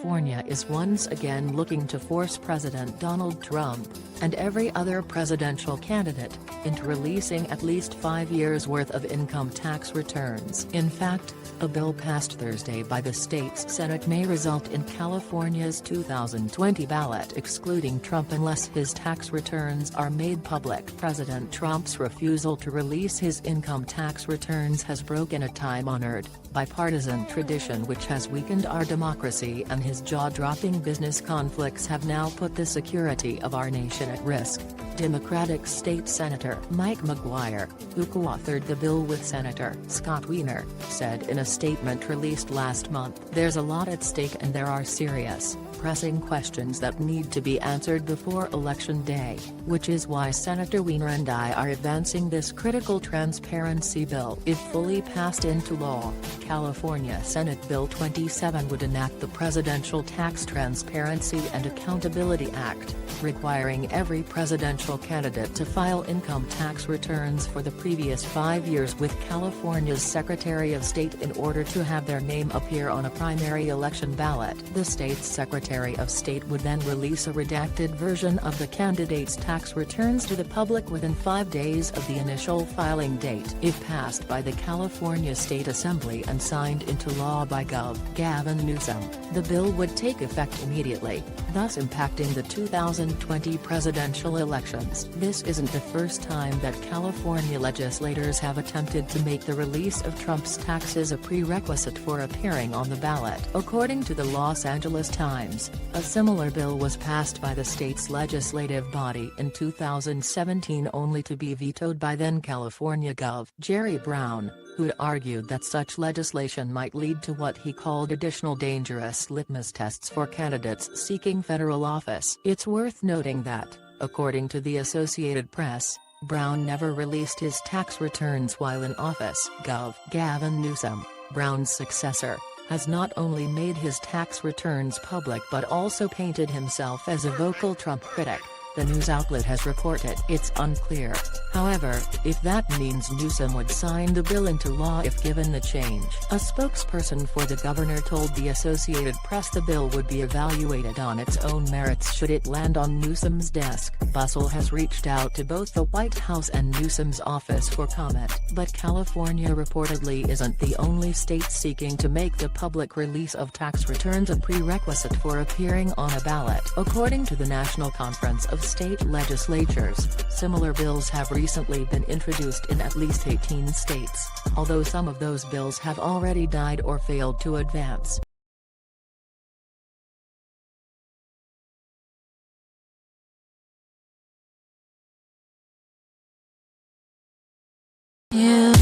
California is once again looking to force President Donald Trump, and every other presidential candidate, into releasing at least 5 years' worth of income tax returns. In fact, a bill passed Thursday by the state's Senate may result in California's 2020 ballot excluding Trump unless his tax returns are made public. President Trump's refusal to release his income tax returns has broken a time-honored, bipartisan tradition which has weakened our democracy, and his jaw-dropping business conflicts have now put the security of our nation at risk. Democratic State Senator Mike McGuire, who co-authored the bill with Senator Scott Wiener, said in a statement released last month, "There's a lot at stake and there are serious, pressing questions that need to be answered before Election Day, which is why Senator Wiener and I are advancing this critical transparency bill." If fully passed into law, California Senate Bill 27 would enact the Presidential Tax Transparency and Accountability Act, requiring every presidential candidate to file income tax returns for the previous 5 years with California's Secretary of State in order to have their name appear on a primary election ballot. The state's Secretary of State would then release a redacted version of the candidate's tax returns to the public within 5 days of the initial filing date. If passed by the California State Assembly and signed into law by Gov. Gavin Newsom, the bill would take effect immediately, thus impacting the 2020 presidential elections. This isn't the first time that California legislators have attempted to make the release of Trump's taxes a prerequisite for appearing on the ballot. According to the Los Angeles Times, a similar bill was passed by the state's legislative body in 2017 only to be vetoed by then California Gov. Jerry Brown, who'd argued that such legislation might lead to what he called additional dangerous litmus tests for candidates seeking federal office. It's worth noting that, according to the Associated Press, Brown never released his tax returns while in office. Gov. Gavin Newsom, Brown's successor, has not only made his tax returns public but also painted himself as a vocal Trump critic, the news outlet has reported. It's unclear, however, if that means Newsom would sign the bill into law if given the change. A spokesperson for the governor told the Associated Press the bill would be evaluated on its own merits should it land on Newsom's desk. Bustle has reached out to both the White House and Newsom's office for comment, but California reportedly isn't the only state seeking to make the public release of tax returns a prerequisite for appearing on a ballot. According to the National Conference of State Legislatures, similar bills have recently been introduced in at least 18 states, although some of those bills have already died or failed to advance. Yeah.